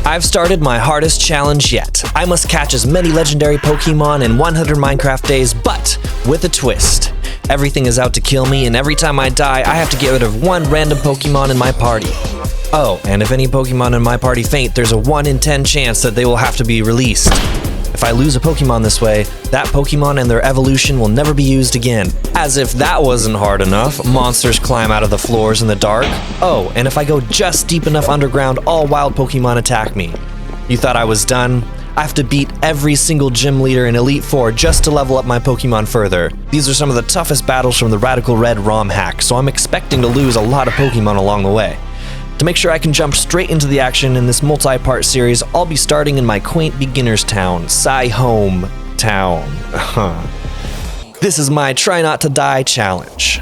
I've started my hardest challenge yet. I must catch as many legendary Pokemon in 100 Minecraft days, but with a twist. Everything is out to kill me, and every time I die, I have to get rid of one random Pokemon in my party. Oh, and if any Pokemon in my party faint, there's a 1 in 10 chance that they will have to be released. If I lose a Pokemon this way, that Pokemon and their evolution will never be used again. As if that wasn't hard enough, monsters climb out of the floors in the dark. Oh, and if I go just deep enough underground, all wild Pokemon attack me. You thought I was done? I have to beat every single gym leader in Elite Four just to level up my Pokemon further. These are some of the toughest battles from the Radical Red ROM hack, so I'm expecting to lose a lot of Pokemon along the way. To make sure I can jump straight into the action in this multi-part series, I'll be starting in my quaint beginner's town, Home Town. This is my Try Not to Die challenge.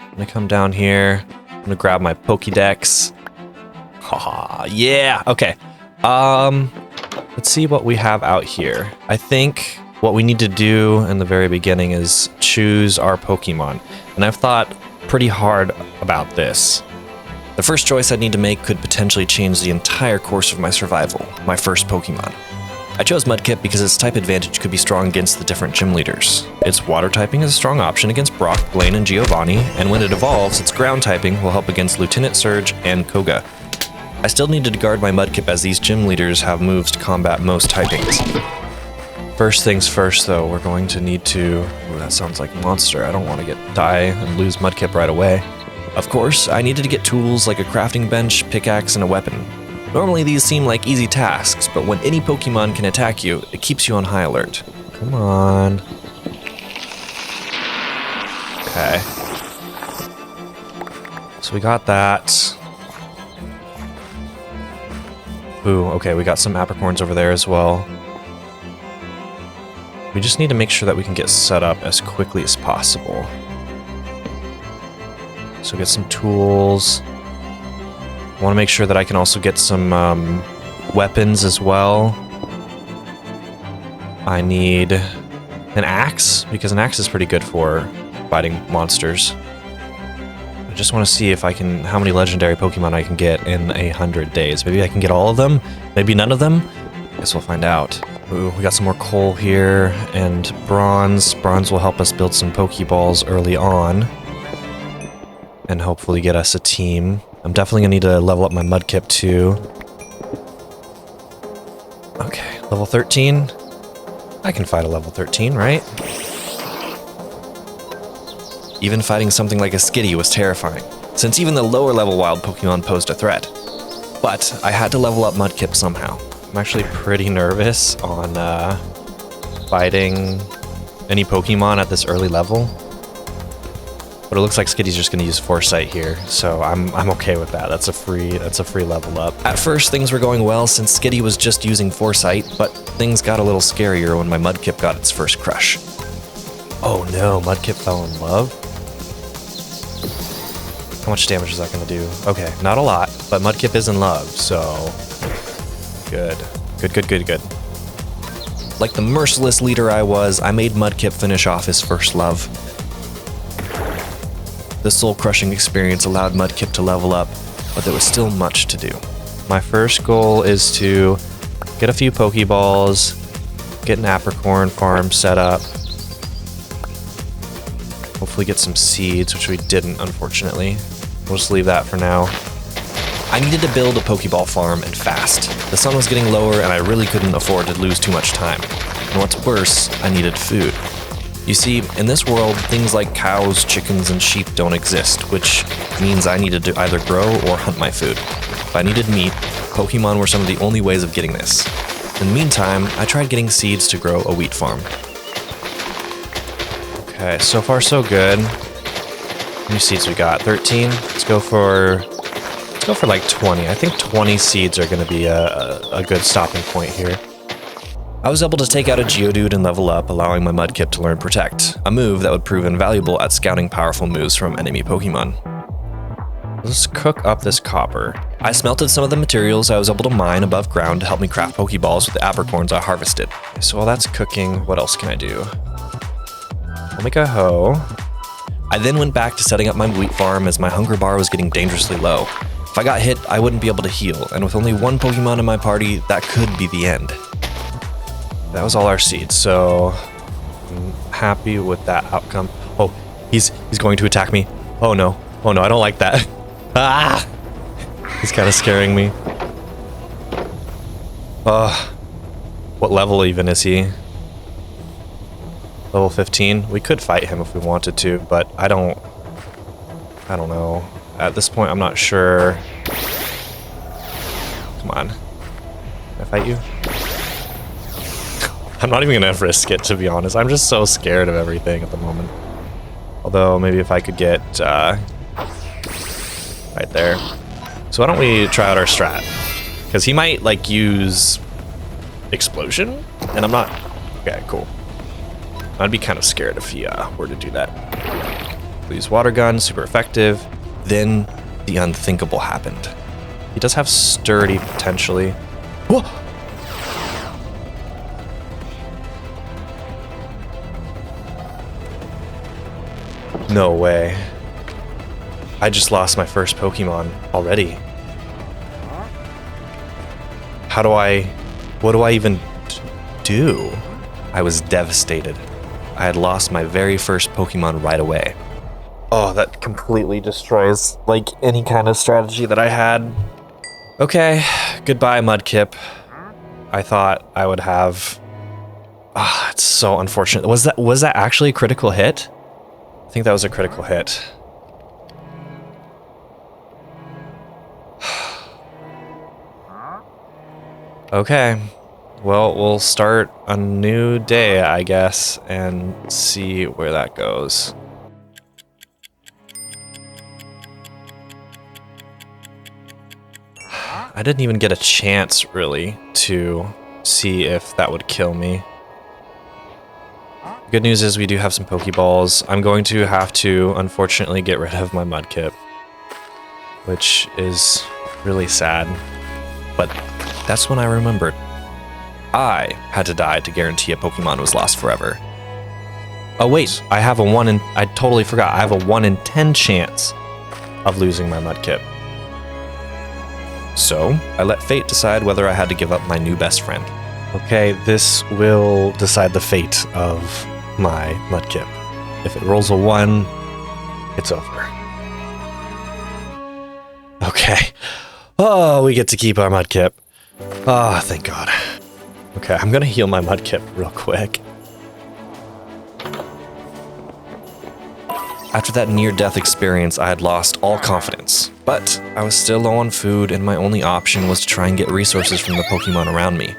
I'm gonna come down here. I'm gonna grab my Pokédex. Yeah, okay. Let's see what we have out here. I think what we need to do in the very beginning is choose our Pokemon. And I've thought pretty hard about this. The first choice I'd need to make could potentially change the entire course of my survival, my first Pokemon. I chose Mudkip because its type advantage could be strong against the different gym leaders. Its water typing is a strong option against Brock, Blaine, and Giovanni, and when it evolves, its ground typing will help against Lieutenant Surge and Koga. I still needed to guard my Mudkip as these gym leaders have moves to combat most typings. First things first though, we're going to need to... Ooh, that sounds like a monster. I don't want to die and lose Mudkip right away. Of course, I needed to get tools like a crafting bench, pickaxe, and a weapon. Normally these seem like easy tasks, but when any Pokemon can attack you, it keeps you on high alert. Come on. Okay. So we got that. Ooh, okay, we got some apricorns over there as well. We just need to make sure that we can get set up as quickly as possible. So get some tools. I want to make sure that I can also get some weapons as well. I need an axe, because an axe is pretty good for fighting monsters. I just want to see if I can, how many legendary Pokemon I can get in 100 days. Maybe I can get all of them, maybe none of them. Guess we'll find out. Ooh, we got some more coal here, and bronze. Bronze will help us build some Pokeballs early on. And hopefully get us a team. I'm definitely gonna need to level up my Mudkip too. Okay, level 13. I can fight a level 13, right? Even fighting something like a Skitty was terrifying, since even the lower level wild Pokemon posed a threat. But I had to level up Mudkip somehow. I'm actually pretty nervous on fighting any Pokemon at this early level. But it looks like Skitty's just going to use Foresight here, so I'm okay with that. That's a free level up. At first, things were going well since Skitty was just using Foresight, but things got a little scarier when my Mudkip got its first crush. Oh no, Mudkip fell in love? How much damage is that going to do? Okay, not a lot, but Mudkip is in love, so... Good. Good. Like the merciless leader I was, I made Mudkip finish off his first love. The soul-crushing experience allowed Mudkip to level up, but there was still much to do. My first goal is to get a few Pokeballs, get an apricorn farm set up, hopefully get some seeds, which we didn't, unfortunately. We'll just leave that for now. I needed to build a Pokeball farm, and fast. The sun was getting lower, and I really couldn't afford to lose too much time. And what's worse, I needed food. You see, in this world, things like cows, chickens, and sheep don't exist, which means I needed to either grow or hunt my food. If I needed meat, Pokemon were some of the only ways of getting this. In the meantime, I tried getting seeds to grow a wheat farm. Okay, so far so good. How many seeds we got? 13? Let's go for like 20. I think 20 seeds are going to be a good stopping point here. I was able to take out a Geodude and level up, allowing my Mudkip to learn Protect, a move that would prove invaluable at scouting powerful moves from enemy Pokemon. Let's cook up this copper. I smelted some of the materials I was able to mine above ground to help me craft Pokeballs with the apricorns I harvested. So while that's cooking, what else can I do? I'll make a hoe. I then went back to setting up my wheat farm as my hunger bar was getting dangerously low. If I got hit, I wouldn't be able to heal, and with only one Pokemon in my party, that could be the end. That was all our seeds, so I'm happy with that outcome. Oh, he's going to attack me. Oh no, I don't like that. Ah! He's kind of scaring me. What level even is he? Level 15? We could fight him if we wanted to, but I don't know. At this point, I'm not sure. Come on. Can I fight you? I'm not even gonna risk it, to be honest. I'm just so scared of everything at the moment. Although, maybe if I could get, right there. So why don't we try out our strat? Because he might, like, use explosion? And I'm not... Okay, cool. I'd be kind of scared if he were to do that. Use water gun, super effective. Then the unthinkable happened. He does have sturdy potentially. Whoa! No way. I just lost my first Pokemon already. What do I even do? I was devastated. I had lost my very first Pokemon right away. Oh, that completely destroys, like, any kind of strategy that I had. Okay, goodbye, Mudkip. I thought I would have... Ah, it's so unfortunate. Was that actually a critical hit? I think that was a critical hit. Okay. Well, we'll start a new day, I guess, and see where that goes. I didn't even get a chance, really, to see if that would kill me. Good news is we do have some Pokeballs. I'm going to have to, unfortunately, get rid of my Mudkip, which is really sad. But that's when I remembered. I had to die to guarantee a Pokemon was lost forever. Oh wait, I totally forgot. I have a 1 in 10 chance of losing my Mudkip. So, I let fate decide whether I had to give up my new best friend. Okay, this will decide the fate of my Mudkip. If it rolls a 1, it's over. Okay. Oh, we get to keep our Mudkip. Ah, thank God. Okay, I'm gonna heal my Mudkip real quick. After that near-death experience, I had lost all confidence. But I was still low on food, and my only option was to try and get resources from the Pokemon around me.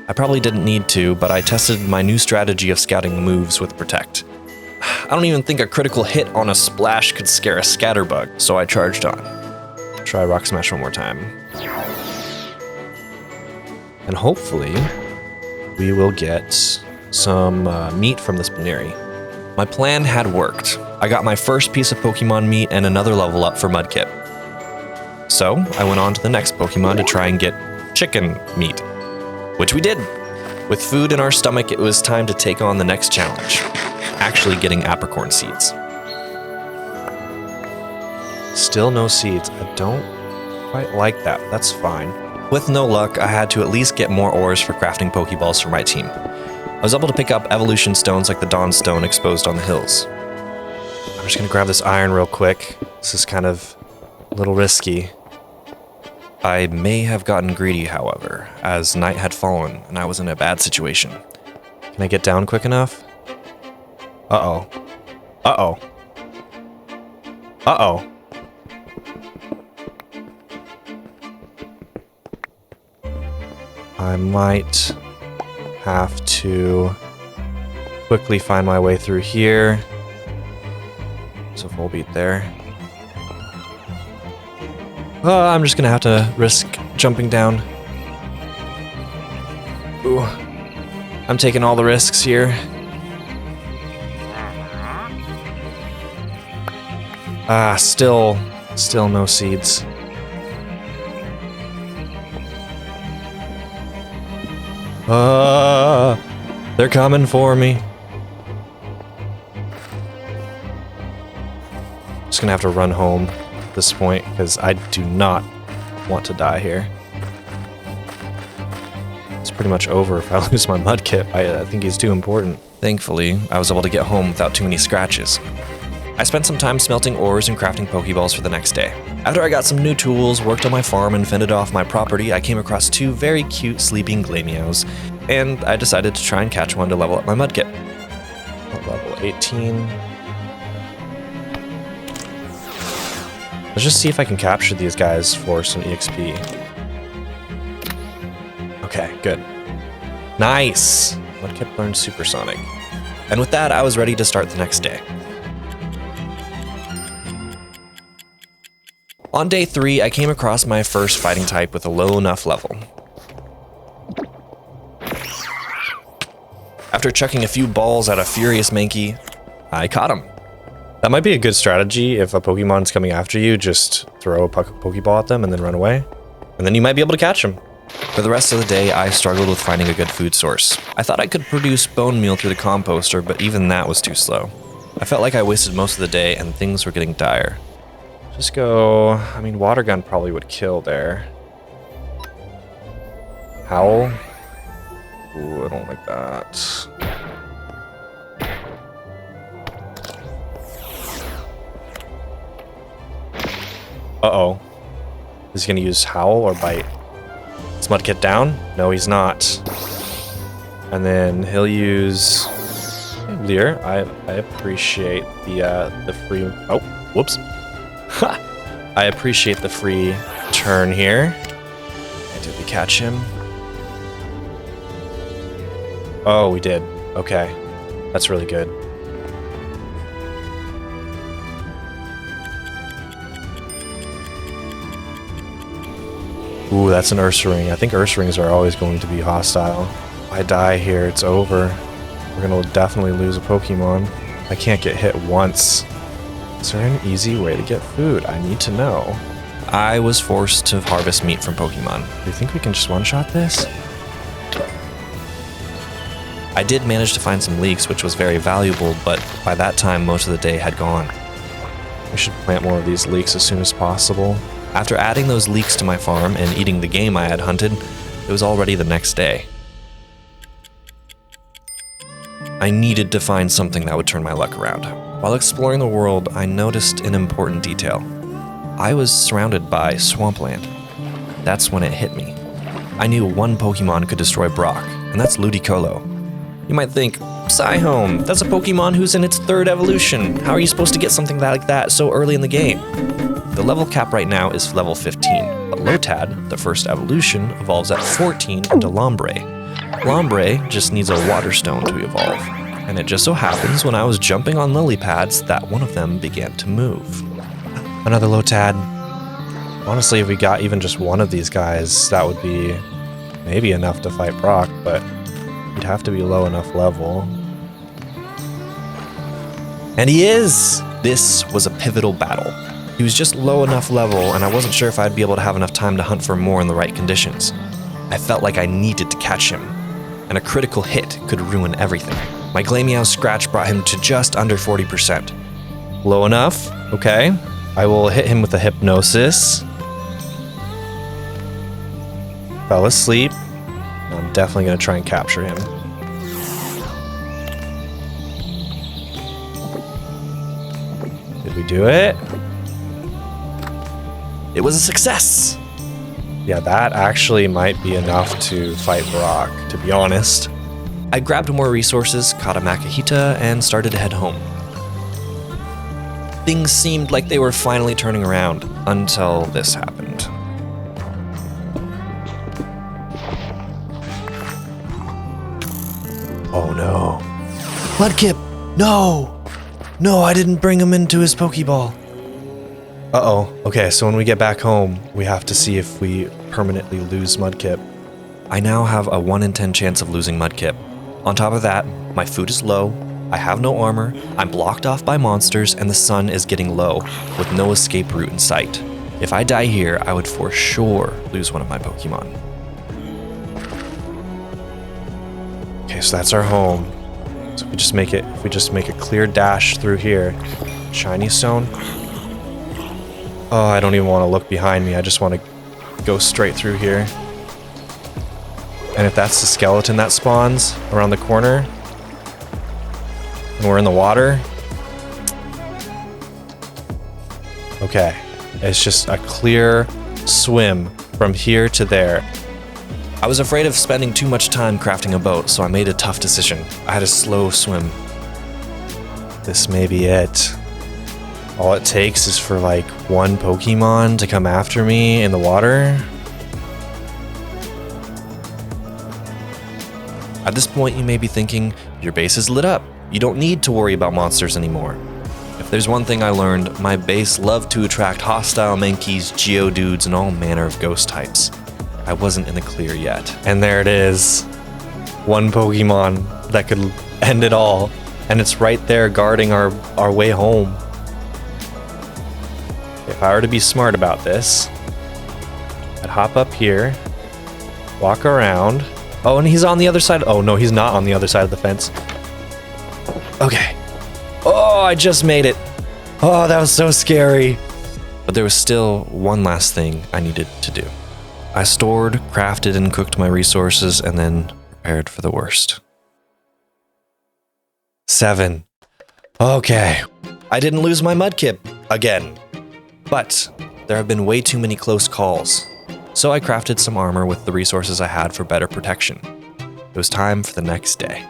I probably didn't need to, but I tested my new strategy of scouting the moves with Protect. I don't even think a critical hit on a Splash could scare a Scatterbug, so I charged on. Try Rock Smash one more time. And hopefully, we will get some meat from this Baneri. My plan had worked. I got my first piece of Pokemon meat and another level up for Mudkip. So, I went on to the next Pokemon to try and get chicken meat. Which we did. With food in our stomach, it was time to take on the next challenge. Actually getting apricorn seeds. Still no seeds. I don't quite like that. That's fine. With no luck, I had to at least get more ores for crafting Pokeballs for my team. I was able to pick up evolution stones like the Dawn Stone exposed on the hills. I'm just gonna grab this iron real quick. This is kind of a little risky. I may have gotten greedy, however, as night had fallen and I was in a bad situation. Can I get down quick enough? Uh-oh. Uh-oh. Uh-oh. I might have to quickly find my way through here. There's a full beat there. I'm just gonna have to risk jumping down. Ooh. I'm taking all the risks here. Still no seeds. They're coming for me. just gonna have to run home at this point because I do not want to die here. It's pretty much over if I lose my Mudkip. I think he's too important. Thankfully, I was able to get home without too many scratches. I spent some time smelting ores and crafting Pokeballs for the next day. After I got some new tools, worked on my farm, and fended off my property, I came across 2 very cute sleeping Glameows, and I decided to try and catch one to level up my Mudkip. Level 18. Let's just see if I can capture these guys for some EXP. Okay, good. Nice! Mudkip learned Supersonic. And with that, I was ready to start the next day. On day 3, I came across my first fighting type with a low enough level. After chucking a few balls at a furious Mankey, I caught him. That might be a good strategy if a Pokemon's coming after you, just throw a Pokeball at them and then run away. And then you might be able to catch them. For the rest of the day, I struggled with finding a good food source. I thought I could produce bone meal through the composter, but even that was too slow. I felt like I wasted most of the day and things were getting dire. Just go... I mean, water gun probably would kill there. Howl? Ooh, I don't like that. Uh-oh. Is he gonna use Howl or Bite? Is Mudkip down? No, he's not. And then he'll use... Leer. I appreciate the free... Oh, whoops. Ha! I appreciate the free turn here. Did we catch him? Oh, we did. Okay. That's really good. Ooh, that's an Ursaring. I think Ursarings are always going to be hostile. If I die here, it's over. We're gonna definitely lose a Pokemon. I can't get hit once. Is there an easy way to get food? I need to know. I was forced to harvest meat from Pokemon. Do you think we can just one-shot this? I did manage to find some leeks, which was very valuable, but by that time, most of the day had gone. We should plant more of these leeks as soon as possible. After adding those leeks to my farm and eating the game I had hunted, it was already the next day. I needed to find something that would turn my luck around. While exploring the world, I noticed an important detail. I was surrounded by swampland. That's when it hit me. I knew one Pokemon could destroy Brock, and that's Ludicolo. You might think, Psyhome, that's a Pokemon who's in its 3rd evolution. How are you supposed to get something like that so early in the game? The level cap right now is level 15, but Lotad, the 1st evolution, evolves at 14 into Lombre. Lombre just needs a water stone to evolve, and it just so happens when I was jumping on lily pads that one of them began to move. Another Lotad. Honestly, if we got even just one of these guys, that would be maybe enough to fight Brock, but he'd have to be low enough level. And he is! This was a pivotal battle. He was just low enough level, and I wasn't sure if I'd be able to have enough time to hunt for more in the right conditions. I felt like I needed to catch him, and a critical hit could ruin everything. My Glameow's scratch brought him to just under 40%. Low enough? Okay. I will hit him with a Hypnosis. Fell asleep. I'm definitely going to try and capture him. Did we do it? It was a success! Yeah, that actually might be enough to fight Brock, to be honest. I grabbed more resources, caught a Makihita, and started to head home. Things seemed like they were finally turning around, until this happened. Oh no. Mudkip! No! No, I didn't bring him into his Pokeball. Uh-oh. Okay, so when we get back home, we have to see if we permanently lose Mudkip. I now have a 1 in 10 chance of losing Mudkip. On top of that, my food is low, I have no armor, I'm blocked off by monsters, and the sun is getting low, with no escape route in sight. If I die here, I would for sure lose one of my Pokemon. Okay, so that's our home. So if we just make a clear dash through here. Shiny Stone. Oh, I don't even want to look behind me. I just want to go straight through here. And if that's the skeleton that spawns around the corner, and we're in the water, okay, it's just a clear swim from here to there. I was afraid of spending too much time crafting a boat, so I made a tough decision. I had a slow swim. This may be it. All it takes is for like one Pokemon to come after me in the water. At this point, you may be thinking, your base is lit up. You don't need to worry about monsters anymore. If there's one thing I learned, my base loved to attract hostile Mankeys, Geodudes, and all manner of ghost types. I wasn't in the clear yet. And there it is. One Pokemon that could end it all. And it's right there guarding our way home. If I were to be smart about this, I'd hop up here, walk around. Oh, and he's on the other side. Oh, no, he's not on the other side of the fence. Okay. Oh, I just made it. Oh, that was so scary. But there was still one last thing I needed to do. I stored, crafted, and cooked my resources, and then prepared for the worst. 7. Okay. I didn't lose my Mudkip again. But there have been way too many close calls. So I crafted some armor with the resources I had for better protection. It was time for the next day.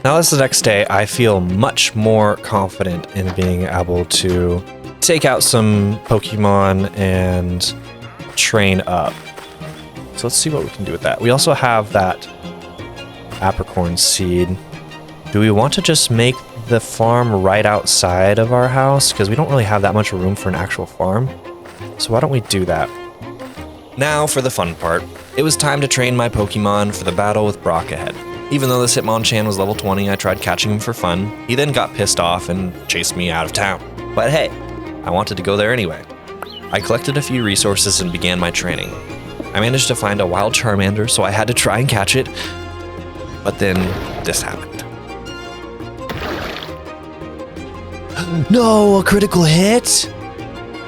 Now this is the next day, I feel much more confident in being able to take out some Pokemon and train up. So let's see what we can do with that. We also have that apricorn seed. Do we want to just make the farm right outside of our house? Because we don't really have that much room for an actual farm. So why don't we do that? Now for the fun part. It was time to train my Pokemon for the battle with Brock ahead. Even though this Hitmonchan was level 20, I tried catching him for fun. He then got pissed off and chased me out of town. But hey, I wanted to go there anyway. I collected a few resources and began my training. I managed to find a wild Charmander, so I had to try and catch it. But then this happened. No, a critical hit?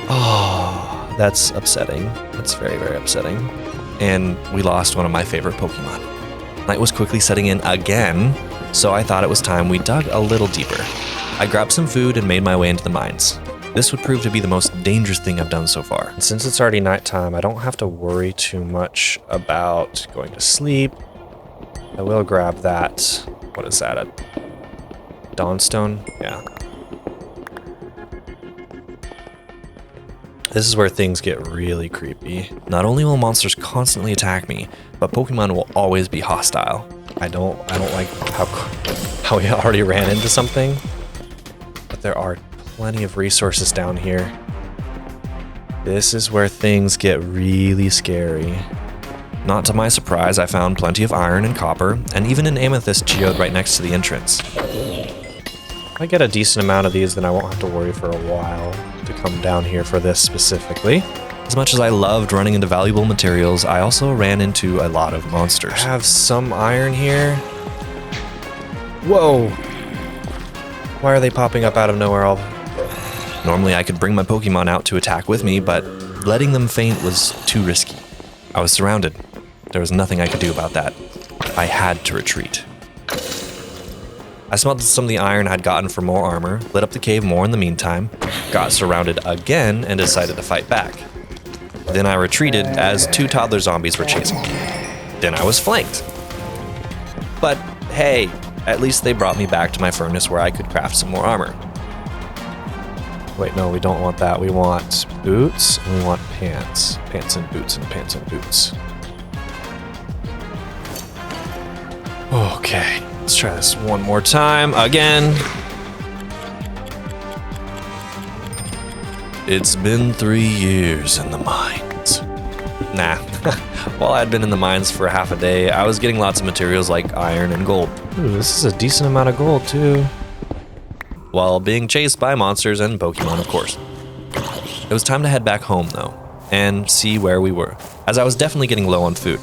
Oh, that's upsetting. That's very, very upsetting. And we lost one of my favorite Pokemon. Night was quickly setting in again, so I thought it was time we dug a little deeper. I grabbed some food and made my way into the mines. This would prove to be the most dangerous thing I've done so far. And since it's already nighttime, I don't have to worry too much about going to sleep. I will grab that. What is that? A Dawnstone? Yeah. This is where things get really creepy. Not only will monsters constantly attack me, but Pokemon will always be hostile. I don't like how we already ran into something. But there are plenty of resources down here. This is where things get really scary. Not to my surprise, I found plenty of iron and copper, and even an amethyst geode right next to the entrance. If I get a decent amount of these, then I won't have to worry for a while to come down here for this specifically. As much as I loved running into valuable materials, I also ran into a lot of monsters. I have some iron here. Whoa! Why are they popping up out of nowhere all? Normally I could bring my Pokemon out to attack with me, but letting them faint was too risky. I was surrounded. There was nothing I could do about that. I had to retreat. I smelted some of the iron I'd gotten for more armor, lit up the cave more in the meantime, got surrounded again, and decided to fight back. Then I retreated as 2 toddler zombies were chasing me. Then I was flanked. But hey, at least they brought me back to my furnace where I could craft some more armor. Wait, no, we don't want that. We want boots, and we want pants. Pants and boots and pants and boots. Okay, let's try this one more time. Again. It's been 3 years in the mines. Nah. While I'd been in the mines for half a day, I was getting lots of materials like iron and gold. Ooh, this is a decent amount of gold, too. While being chased by monsters and Pokemon, of course. It was time to head back home, though, and see where we were, as I was definitely getting low on food.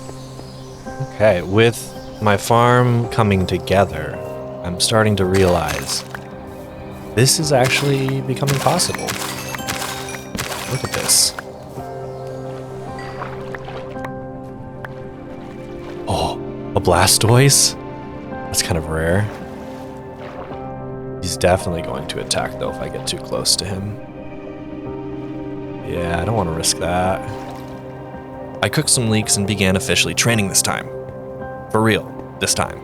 Okay, with my farm coming together, I'm starting to realize This is actually becoming possible. Look at this. Oh, a Blastoise? That's kind of rare. He's definitely going to attack though if I get too close to him. Yeah, I don't want to risk that. I cooked some leeks and began officially training this time. For real, this time.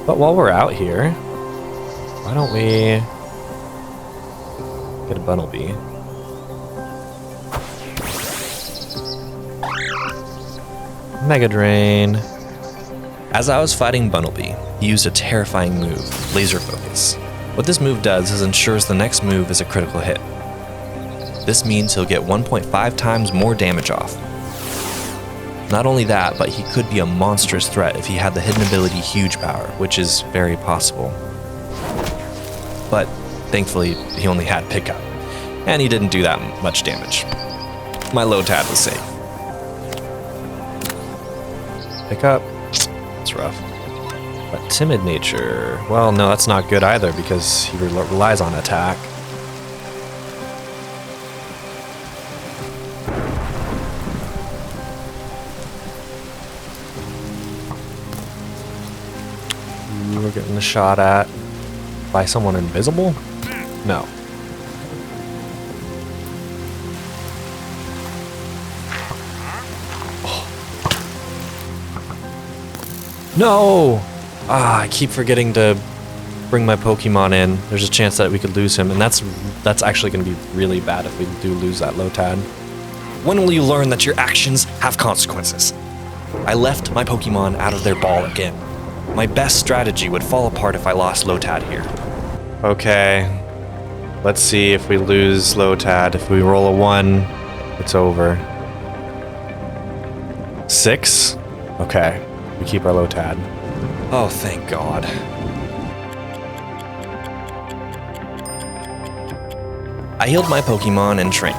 But while we're out here, why don't we get a Bunnelby? Mega Drain. As I was fighting Bunnelby, he used a terrifying move, Laser Focus. What this move does is ensures the next move is a critical hit. This means he'll get 1.5 times more damage off. Not only that, but he could be a monstrous threat if he had the hidden ability Huge Power, which is very possible. But thankfully, he only had Pickup, and he didn't do that much damage. My Lotad was safe. Pickup, it's rough. But Timid Nature, well, no, that's not good either because he relies on attack. We're getting a shot at by someone invisible? No. Oh. No! I keep forgetting to bring my Pokemon in. There's a chance that we could lose him, and that's actually going to be really bad if we do lose that Lotad. When will you learn that your actions have consequences? I left my Pokemon out of their ball again. My best strategy would fall apart if I lost Lotad here. Okay, let's see if we lose Lotad. If we roll a 1, it's over. 6? Okay, we keep our Lotad. Oh, thank God. I healed my Pokemon and trained.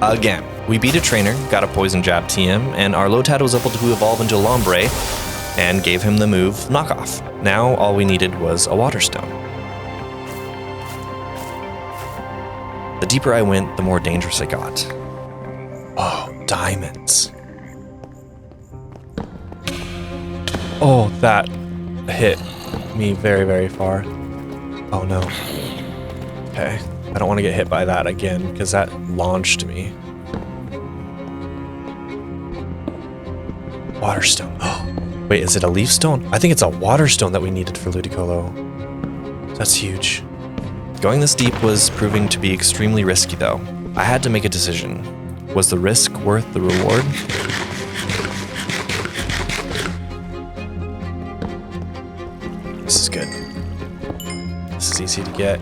Again, we beat a trainer, got a Poison Jab TM, and our Lotad was able to evolve into a Lombre, and gave him the move Knockoff. Now all we needed was a Water Stone. The deeper I went, the more dangerous it got. Oh, diamonds. Oh, that hit me very, very far. Oh no. Okay, I don't want to get hit by that again because that launched me. Water Stone. Oh. Wait, is it a Leaf Stone? I think it's a Water Stone that we needed for Ludicolo. That's huge. Going this deep was proving to be extremely risky though. I had to make a decision. Was the risk worth the reward? This is good. This is easy to get.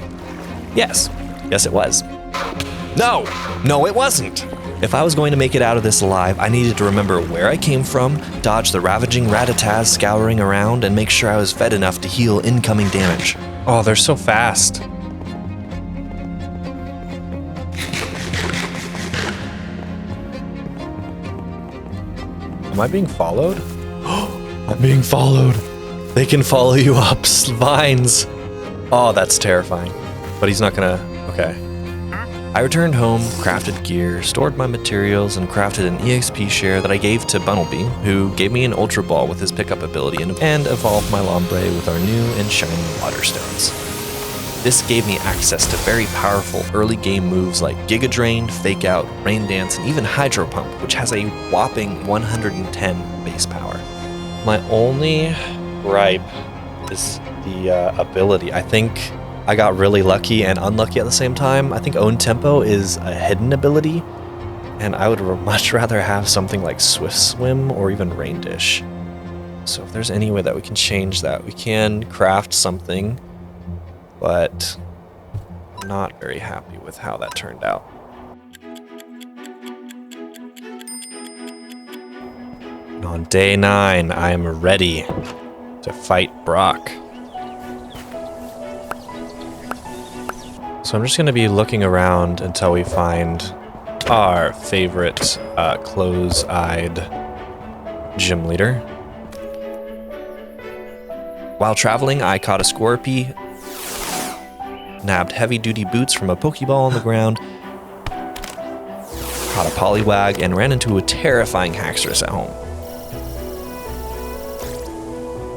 Yes. Yes, it was. No! No, it wasn't! If I was going to make it out of this alive, I needed to remember where I came from, dodge the ravaging Rattatas scouring around, and make sure I was fed enough to heal incoming damage. Oh, they're so fast. Am I being followed? I'm being followed. They can follow you up vines. Oh, that's terrifying. But he's not gonna... Okay. I returned home, crafted gear, stored my materials, and crafted an EXP share that I gave to Bunnelby, who gave me an Ultra Ball with his pickup ability and evolved my Lombre with our new and shiny Water Stones. This gave me access to very powerful early game moves like Giga Drain, Fake Out, Rain Dance, and even Hydro Pump, which has a whopping 110 base power. My only gripe is the ability. I think I got really lucky and unlucky at the same time. I think Own Tempo is a hidden ability, and I would much rather have something like Swift Swim or even Rain Dish. So if there's any way that we can change that, we can craft something, but I'm not very happy with how that turned out. And on day 9, I am ready to fight Brock. So I'm just going to be looking around until we find our favorite close-eyed gym leader. While traveling, I caught a Scorpy nabbed heavy-duty boots from a Pokeball on the ground, caught a Poliwag, and ran into a terrifying Haxorus at home.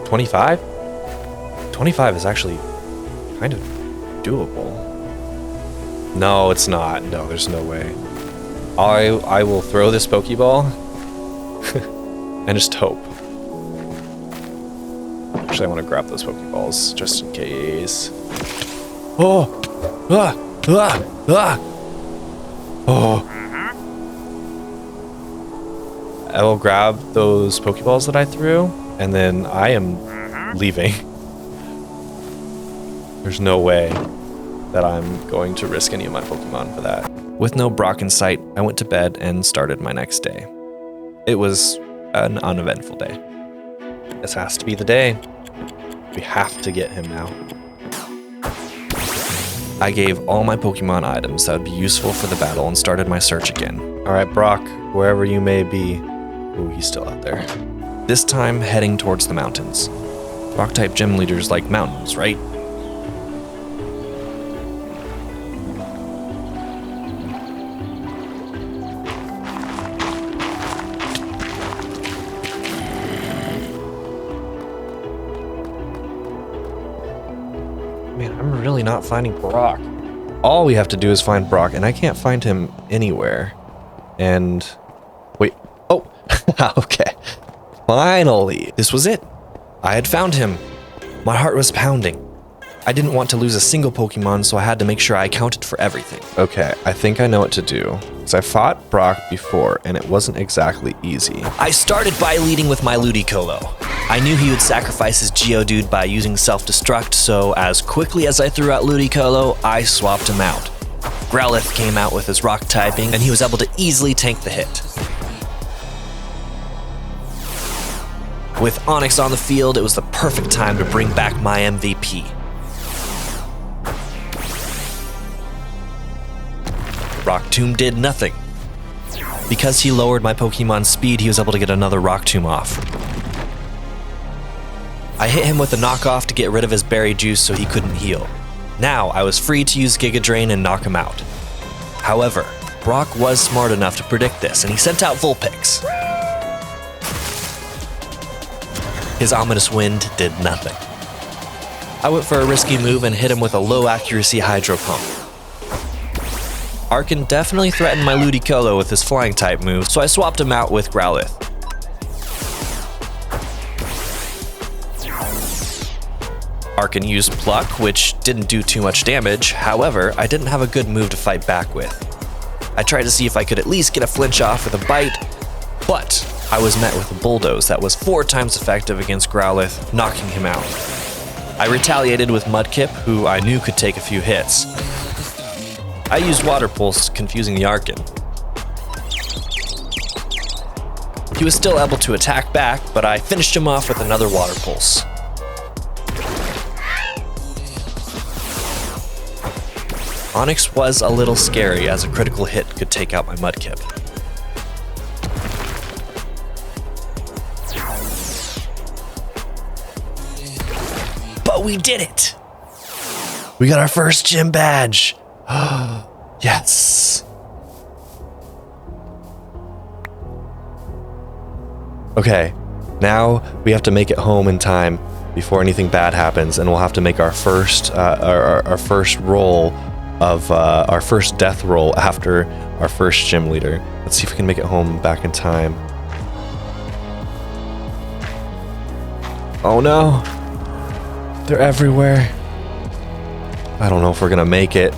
25? 25 is actually kind of doable. No, it's not. No, there's no way. I will throw this Pokeball and just hope. Actually, I want to grab those Pokeballs just in case. Oh! Ah! Ah! Ah! Oh! I will grab those Pokeballs that I threw, and then I am leaving. There's no way that I'm going to risk any of my Pokemon for that. With no Brock in sight, I went to bed and started my next day. It was an uneventful day. This has to be the day. We have to get him now. I gave all my Pokemon items that would be useful for the battle and started my search again. Alright, Brock, wherever you may be. Ooh, he's still out there. This time, heading towards the mountains. Rock-type gym leaders like mountains, right? Man, I'm really not finding Brock. All we have to do is find Brock, and I can't find him anywhere. And... wait. Oh! Okay. Finally! This was it. I had found him. My heart was pounding. I didn't want to lose a single Pokemon, so I had to make sure I accounted for everything. Okay, I think I know what to do. Because I fought Brock before, and it wasn't exactly easy. I started by leading with my Ludicolo. I knew he would sacrifice his Geodude by using self-destruct, so as quickly as I threw out Ludicolo, I swapped him out. Growlithe came out with his rock typing, and he was able to easily tank the hit. With Onix on the field, it was the perfect time to bring back my MVP. Rock Tomb did nothing. Because he lowered my Pokemon's speed, he was able to get another Rock Tomb off. I hit him with a knockoff to get rid of his berry juice so he couldn't heal. Now, I was free to use Giga Drain and knock him out. However, Brock was smart enough to predict this, and he sent out Vulpix. His Ominous Wind did nothing. I went for a risky move and hit him with a low-accuracy Hydro Pump. Arkin definitely threatened my Ludicolo with his Flying-type move, so I swapped him out with Growlithe. Arkin used Pluck, which didn't do too much damage. However, I didn't have a good move to fight back with. I tried to see if I could at least get a flinch off with a bite, but I was met with a Bulldoze that was 4 times effective against Growlithe, knocking him out. I retaliated with Mudkip, who I knew could take a few hits. I used Water Pulse, confusing the Arkin. He was still able to attack back, but I finished him off with another Water Pulse. Onix was a little scary, as a critical hit could take out my Mudkip. But we did it! We got our first gym badge! Yes! Okay, now we have to make it home in time before anything bad happens, and we'll have to make our first roll of our first death roll after our first gym leader. Let's see if we can make it home back in time. Oh no! They're everywhere. I don't know if we're gonna make it.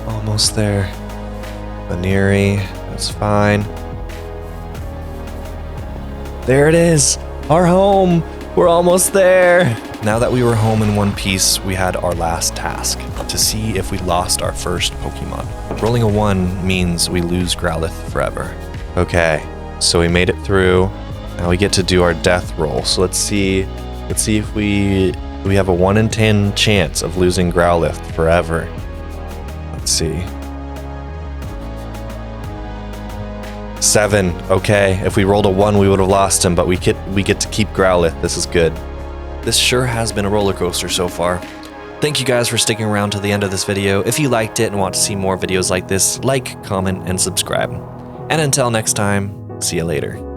Almost there. Baneri, that's fine. There it is! Our home! We're almost there! Now that we were home in one piece, we had our last task, to see if we lost our first Pokemon. Rolling a 1 means we lose Growlithe forever. Okay, so we made it through. Now we get to do our death roll. So let's see if we have a 1 in 10 chance of losing Growlithe forever. Let's see. 7. Okay, if we rolled a 1, we would have lost him, but we get to keep Growlithe. This is good. This sure has been a roller coaster so far. Thank you guys for sticking around to the end of this video. If you liked it and want to see more videos like this, like, comment, and subscribe. And until next time, see you later.